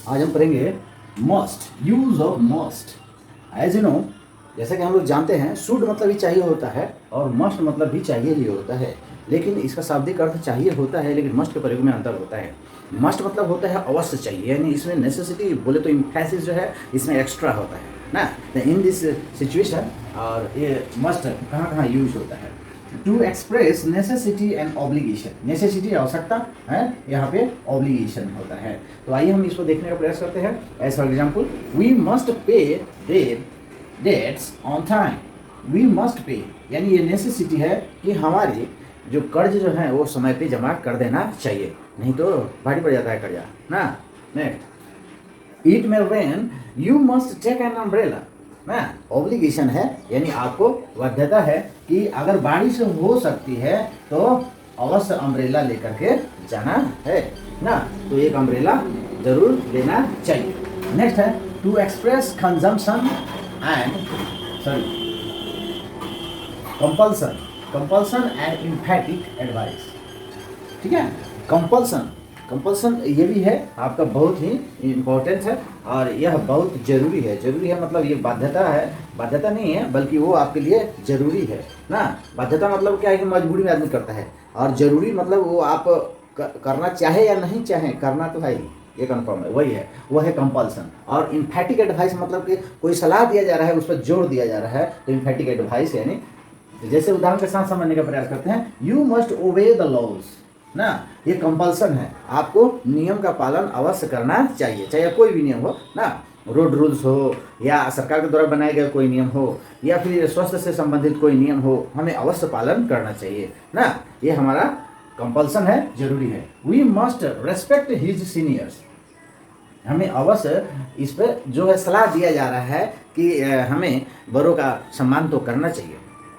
आज हम पढ़ेंगे must, use of must. As you know, जैसा कि हम लोग जानते हैं, शुड मतलब ही चाहिए होता है और मस्ट मतलब भी चाहिए ही होता है, लेकिन इसका शाब्दिक अर्थ चाहिए होता है, लेकिन मस्ट के प्रयोग में अंतर होता है। मस्ट मतलब होता है अवश्य चाहिए, यानी इसमें नेसेसिटी बोले तो इम्फेसिस जो है इसमें एक्स्ट्रा होता है ना। इन दिस सिचुएशन, और ये मस्ट कहाँ कहाँ यूज होता है? To express necessity and obligation. Necessity आवश्यकता है, यहाँ पे ऑब्लिगेशन होता है। तो आइए हम इसको देखने का प्रयास करते हैं। As for example, we must pay their debts on time. We must pay यानी ये नेसेसिटी है कि हमारी जो कर्ज जो है वो समय पे जमा कर देना चाहिए, नहीं तो भारी पड़ जाता है कर्जा ना। Next, it may rain, you must take an umbrella ना। ऑब्लिगेशन है, यानी आपको बाध्यता है कि अगर बारिश हो सकती है तो अवश्य अम्ब्रेला लेकर के जाना है ना, तो एक अम्ब्रेला जरूर लेना चाहिए। नेक्स्ट है to express consumption and compulsion. Compulsion and emphatic advice. ठीक है, कंपल्सन ये भी है आपका बहुत ही इम्पोर्टेंट है और यह बहुत जरूरी है। जरूरी है मतलब ये बाध्यता है, बाध्यता नहीं है बल्कि वो आपके लिए जरूरी है ना। बाध्यता मतलब क्या है कि मजबूरी में आदमी करता है, और जरूरी मतलब वो आप करना चाहे या नहीं चाहे, करना तो है ही, ये कन्फर्म है, वही है, वह है कंपल्सन। और इम्फेटिक एडवाइस मतलब कि कोई सलाह दिया जा रहा है, उस पर जोर दिया जा रहा है, तो इम्फेटिक एडवाइस यानी जैसे उदाहरण के साथ समझने का प्रयास करते हैं, you must obey the laws ना। ये कंपल्सन है, आपको नियम का पालन अवश्य करना चाहिए, चाहे कोई भी नियम हो ना। रोड रूल्स हो या सरकार के द्वारा बनाए गए कोई नियम हो या फिर स्वास्थ्य से संबंधित कोई नियम हो, हमें अवश्य पालन करना चाहिए ना। ये हमारा कंपल्सन है, जरूरी है। We must respect his seniors. हमें अवश्य इस पर जो है सलाह दिया जा रहा है कि हमें बड़ों का सम्मान तो करना चाहिए।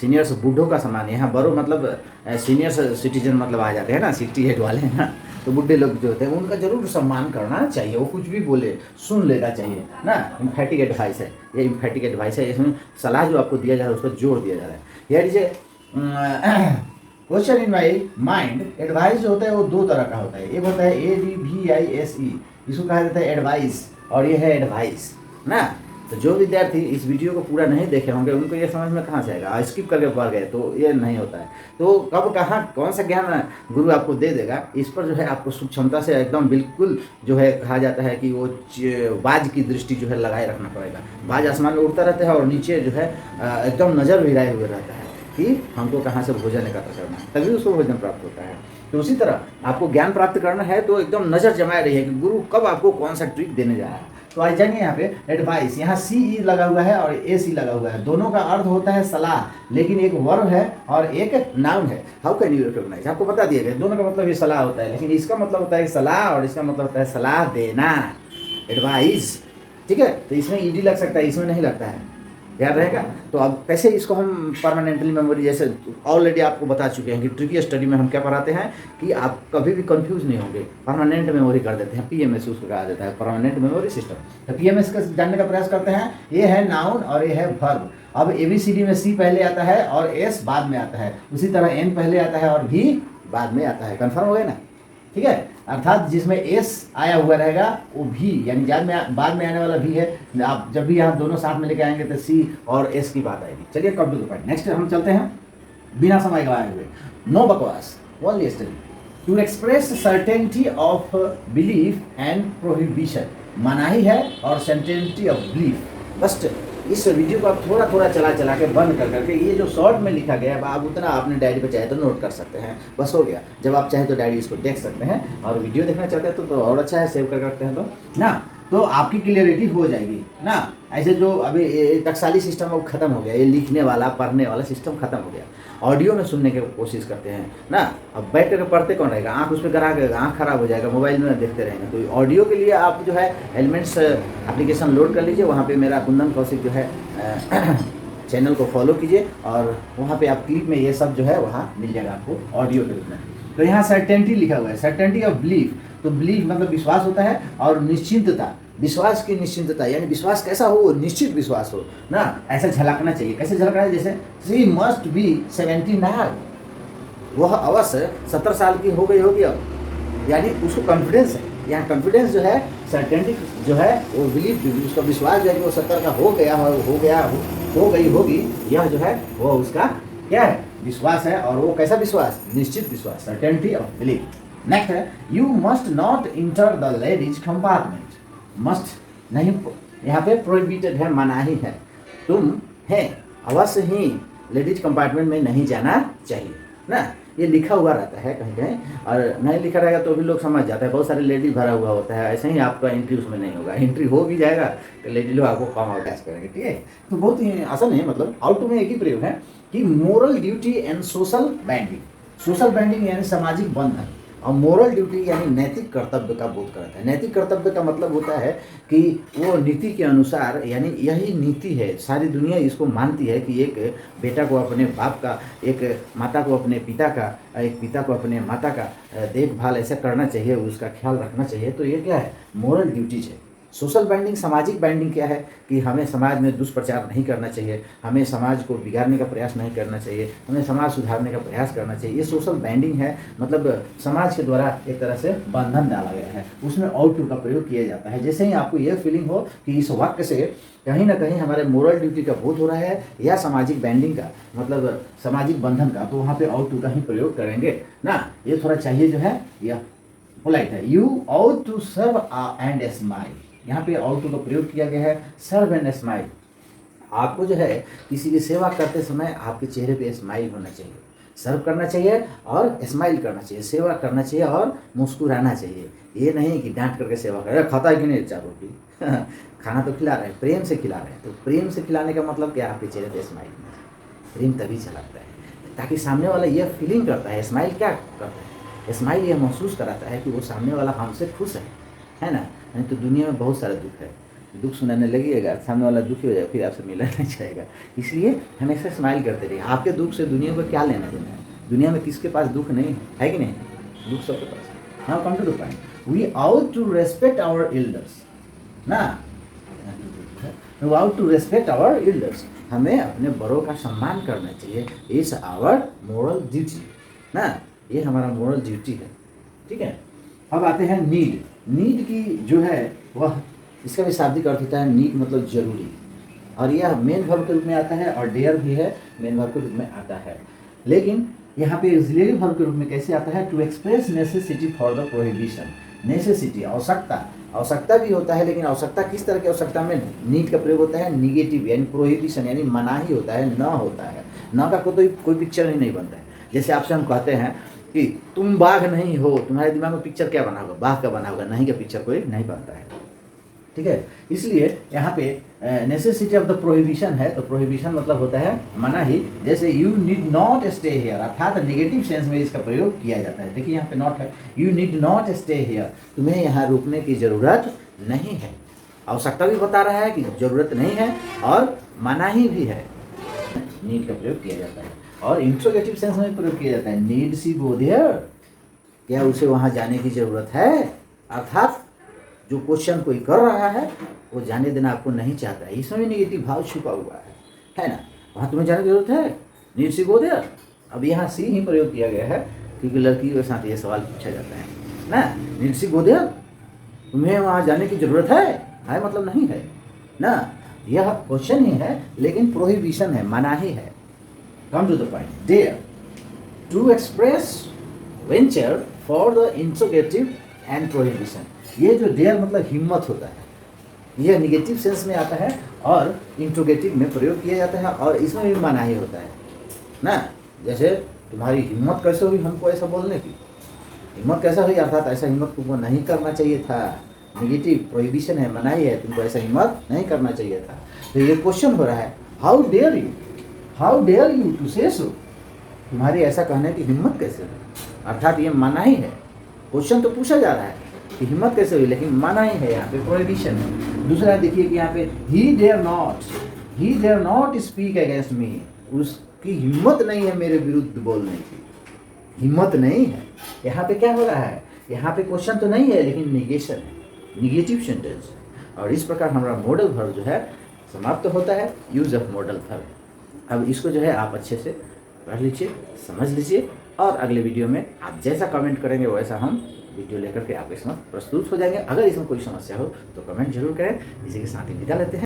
सीनियर्स बूढ़ों का सम्मान, यहाँ बड़ों मतलब सीनियर्स सिटीजन मतलब आ जाते हैं ना, 68 वाले हैं ना, तो बूढ़े लोग जो होते हैं उनका जरूर सम्मान करना चाहिए। वो कुछ भी बोले सुन लेना चाहिए ना। इम्फेटिक एडवाइस है, ये इम्फेटिक एडवाइस है, इसमें सलाह जो आपको दिया जा रहा है उस पर जोर दिया जा रहा है। यार जे question in my mind, advice जो होता है वो दो तरह का होता है। एक होता है ADVISE, इसको कहा जाता है एडवाइस, और ये है एडवाइस ना। तो जो विद्यार्थी इस वीडियो को पूरा नहीं देखे होंगे उनको ये समझ में कहाँ से आएगा, स्किप करके पढ़ गए तो ये नहीं होता है। तो कब कहाँ कौन सा ज्ञान गुरु आपको दे देगा, इस पर जो है आपको सूक्ष्मता से एकदम बिल्कुल जो है कहा जाता है कि वो बाज की दृष्टि जो है लगाए रखना पड़ेगा। बाज आसमान में उड़ता रहता है और नीचे जो है एकदम नज़र भिराए हुए रहता है कि हमको कहाँ से भोजन एकत्र करना है, तभी उसको भोजन प्राप्त होता है। तो उसी तरह आपको ज्ञान प्राप्त करना है तो एकदम नज़र जमाए रही है कि गुरु कब आपको कौन सा ट्रिक देने जा रहा है। तो आज जाएंगे यहाँ पे एडवाइस, यहाँ CE लगा हुआ है और AC लगा हुआ है, दोनों का अर्थ होता है सलाह, लेकिन एक वर्ब है और एक नाउन है। हाउ कैन यू रिकॉग्नाइज, आपको बता दिया गया, दोनों का मतलब ये सलाह होता है, लेकिन इसका मतलब होता है सलाह और इसका मतलब होता है सलाह देना, एडवाइस। ठीक है, तो इसमें ED लग सकता है, इसमें नहीं लगता है, याद रहेगा। तो अब कैसे इसको हम परमानेंटली मेमोरी, जैसे ऑलरेडी आपको बता चुके हैं कि ट्रिकी स्टडी में हम क्या पढ़ाते हैं कि आप कभी भी कंफ्यूज नहीं होंगे, परमानेंट मेमोरी कर देते हैं, PMS उसको कहा जाता है, परमानेंट मेमोरी सिस्टम। तो PMS का जानने का प्रयास करते हैं। ये है नाउन और ये है वर्ब। अब ABCD में C पहले आता है और S बाद में आता है, उसी तरह N पहले आता है और V बाद में आता है। कन्फर्म हो गया ना? ठीक है, अर्थात जिसमें S आया हुआ रहेगा वो भी, यानी बाद में आने वाला भी है। आप जब भी यहाँ दोनों साथ में लेके आएंगे तो C और S की बात आएगी। चलिए come to the point, next हम चलते हैं बिना समय गवाए हुए। नो बकवास, only study. To express certainty of belief and prohibition, मनाही है और सर्टेनिटी ऑफ बिलीफ। बस इस वीडियो को आप थोड़ा थोड़ा चला के बंद कर करके, ये जो शॉर्ट में लिखा गया है आप उतना आपने डायरी पे चाहे तो नोट कर सकते हैं, बस हो गया। जब आप चाहे तो डायरी इसको देख सकते हैं, और वीडियो देखना चाहते हैं तो और अच्छा है, सेव कर रखते हैं तो ना, तो आपकी क्लियरिटी हो जाएगी ना। ऐसे जो अभी टकसाली सिस्टम वो खत्म हो गया, ये लिखने वाला पढ़ने वाला सिस्टम खत्म हो गया, ऑडियो में सुनने की कोशिश करते हैं ना। अब बैठ कर पढ़ते कौन रहेगा, आँख उस पर करा के आँख खराब हो जाएगा, मोबाइल में देखते रहेंगे। तो ऑडियो के लिए आप जो है एलिमेंट्स एप्लीकेशन लोड कर लीजिए, वहाँ पे मेरा कुंदन कौशिक जो है चैनल को फॉलो कीजिए, और वहाँ पे आप क्लिप में ये सब जो है वहाँ मिल जाएगा आपको ऑडियो के रूप में। तो यहाँ सर्टेनिटी लिखा हुआ है, सर्टेनिटी ऑफ बिलीफ। तो बिलीफ मतलब विश्वास होता है, और निश्चिंतता, विश्वास की निश्चिंतता, यानी विश्वास कैसा हो, निश्चित विश्वास हो ना, ऐसा झलकना चाहिए। कैसे झलकना है, जैसे शी मस्ट बी 79, वह अवश्य 70 साल की हो गई होगी अब, यानी उसको कॉन्फिडेंस है। यहाँ कॉन्फिडेंस जो है सर्टेनिटी जो है वो बिलीव, उसका विश्वास जो है कि वो 70 का हो गया हो गई होगी, यह जो है वो उसका क्या है, विश्वास है। और वो कैसा विश्वास, निश्चित विश्वास, सर्टेनिटी ऑफ बिलीव। नेक्स्ट है you must not enter the ladies compartment. Must नहीं, यहाँ पे प्रोहिबिटेड है, मनाही है। तुम है अवश्य ही लेडीज कंपार्टमेंट में नहीं जाना चाहिए ना, ये लिखा हुआ रहता है कहीं कहीं, और नहीं लिखा रहेगा तो भी लोग समझ जाते हैं। बहुत सारे लेडीज भरा हुआ होता है, ऐसे ही आपका एंट्री उसमें नहीं होगा, एंट्री हो भी जाएगा तो लेडीज लोग आपको कम आउट करेंगे, ठीक है। तो बहुत ही आसान है, मतलब आउट में एक ही प्रयोग है कि moral duty and social binding. Social binding यानी सामाजिक बंधन, और मोरल ड्यूटी यानी नैतिक कर्तव्य का बोध करता है। नैतिक कर्तव्य का मतलब होता है कि वो नीति के अनुसार, यानी यही नीति है, सारी दुनिया इसको मानती है कि एक बेटा को अपने बाप का, एक माता को अपने पिता का, एक पिता को अपने माता का देखभाल ऐसा करना चाहिए, उसका ख्याल रखना चाहिए। तो ये क्या है, मोरल ड्यूटीज है। सोशल बाइंडिंग, सामाजिक बाइंडिंग क्या है कि हमें समाज में दुष्प्रचार नहीं करना चाहिए, हमें समाज को बिगाड़ने का प्रयास नहीं करना चाहिए, हमें समाज सुधारने का प्रयास करना चाहिए। ये सोशल बाइंडिंग है, मतलब समाज के द्वारा एक तरह से बंधन डाला गया है, उसमें आउट टू का प्रयोग किया जाता है। जैसे ही आपको ये फीलिंग हो कि इस वाक्य से कहीं ना कहीं हमारे मोरल ड्यूटी का बोध हो रहा है या सामाजिक बाइंडिंग का, मतलब सामाजिक बंधन का, तो वहाँ पे आउट टू का ही प्रयोग करेंगे ना। ये थोड़ा चाहिए जो है, यह पोलाइट है। You ought to serve and smile. यहाँ पे आउट टू का प्रयोग किया गया है, सर्व एंड स्माइल। आपको जो है किसी की सेवा करते समय आपके चेहरे पे स्माइल होना चाहिए, सर्व करना चाहिए और स्माइल करना चाहिए, सेवा करना चाहिए और मुस्कुराना चाहिए। ये नहीं कि डांट करके सेवा करे, खाता है कि नहीं 4 रोटी खाना तो खिला रहे हैं, प्रेम से खिला रहे हैं। तो प्रेम से खिलाने का मतलब क्या, आपके चेहरे पे स्माइल होना चाहिए। प्रेम तभी चलाता है ताकि सामने वाला यह फीलिंग करता है। स्माइल क्या करता है, स्माइल यह महसूस कराता है कि वो सामने वाला हमसे खुश है ना। नहीं तो दुनिया में बहुत सारा दुख है, दुख सुनाने लगिएगा, सामने वाला दुखी हो जाएगा, फिर आपसे मिलना नहीं चाहेगा। इसलिए हमेशा स्माइल करते रहिए। आपके दुख से दुनिया को क्या लेना देना है, दुनिया में किसके पास दुख नहीं है कि नहीं, दुख सबके पास। Now come to the point, we ought to respect our elders ना, we ought to respect our elders. हमें अपने बड़ों का सम्मान करना चाहिए, इट्स आवर मोरल ड्यूटी ना, ये हमारा मोरल ड्यूटी है, ठीक है। अब आते हैं नीड। नीड की जो है वह, इसका भी शाब्दिक अर्थ होता है नीड मतलब जरूरी, और यह मेन वर्ब के रूप में आता है, और डेयर भी है मेन वर्ब के रूप में आता है। लेकिन यहाँ पे ऑक्सिलरी वर्ब के रूप में कैसे आता है, to express necessity for the prohibition. Necessity आवश्यकता, आवश्यकता भी होता है, लेकिन आवश्यकता किस तरह की आवश्यकता में नीड का प्रयोग होता है, निगेटिव यानी प्रोहिबिशन यानी मनाही होता है, न होता है। न का कोई पिक्चर ही नहीं बनता है। जैसे आपसे हम कहते हैं कि तुम बाघ नहीं हो, तुम्हारे दिमाग में पिक्चर क्या बना होगा, बाघ का बना होगा, नहीं का पिक्चर कोई नहीं बनता है, ठीक है। इसलिए यहाँ पे नेसेसिटी ऑफ द प्रोहिबिशन है, तो प्रोहिबिशन मतलब होता है मनाही। जैसे you need not stay here, अर्थात नेगेटिव सेंस में इसका प्रयोग किया जाता है। देखिए यहाँ पे नॉट है, you need not stay here, तुम्हें यहाँ रुकने की जरूरत नहीं है। आवश्यकता भी बता रहा है कि जरूरत नहीं है, और मनाही भी है, नीड का प्रयोग किया जाता है। और इंट्रोगेटिव सेंस में प्रयोग किया जाता है, नीड सी गो देयर, क्या उसे वहाँ जाने की जरूरत है, अर्थात जो क्वेश्चन कोई कर रहा है वो जाने देना आपको नहीं चाहता है, इसमें भी नेगेटिव भाव छुपा हुआ है ना। वहाँ तुम्हें जाने की जरूरत है, नीड सी गो देयर। अब यहाँ सी ही प्रयोग किया गया है क्योंकि लड़की के साथ ये सवाल पूछा जाता है ना, नीड सी गो देयर, तुम्हें वहाँ जाने की जरूरत है मतलब नहीं है ना, यह क्वेश्चन ही है लेकिन प्रोहिबिशन है, मनाही है। Come to the point, dare to express venture for the interrogative and prohibition. ये जो डेयर मतलब हिम्मत होता है, यह निगेटिव सेंस में आता है और इंट्रोगेटिव में प्रयोग किया जाता है, और इसमें भी मनाही होता है ना। जैसे तुम्हारी हिम्मत कैसे हुई हमको ऐसा बोलने की, हिम्मत कैसा हुई, अर्थात ऐसा हिम्मत तुमको नहीं करना चाहिए था, निगेटिव प्रोहिबिशन है, मनाही है, तुमको ऐसा हिम्मत नहीं करना चाहिए था। तो ये क्वेश्चन हो रहा है, हाउ डेयर यू टू से सो, तुम्हारी ऐसा कहने की हिम्मत कैसे हुई, अर्थात ये मनाही है। क्वेश्चन तो पूछा जा रहा है कि हिम्मत कैसे हुई, लेकिन मनाही है, यहाँ पे प्रोहिबिशन है। दूसरा देखिए कि यहाँ पे ही dare not speak against me, उसकी हिम्मत नहीं है मेरे विरुद्ध बोलने की, हिम्मत नहीं है। यहाँ पे क्या हो रहा है, यहाँ पे क्वेश्चन तो नहीं है लेकिन निगेशन है, निगेटिव सेंटेंस। और इस प्रकार हमारा मॉडल वर्ब जो है समाप्त होता है, यूज ऑफ मॉडल वर्ब। अब इसको जो है आप अच्छे से पढ़ लीजिए, समझ लीजिए, और अगले वीडियो में आप जैसा कमेंट करेंगे वैसा हम वीडियो लेकर के आपके समक्ष प्रस्तुत हो जाएंगे। अगर इसमें कोई समस्या हो तो कमेंट जरूर करें। इसी के साथ ही विदा लेते हैं।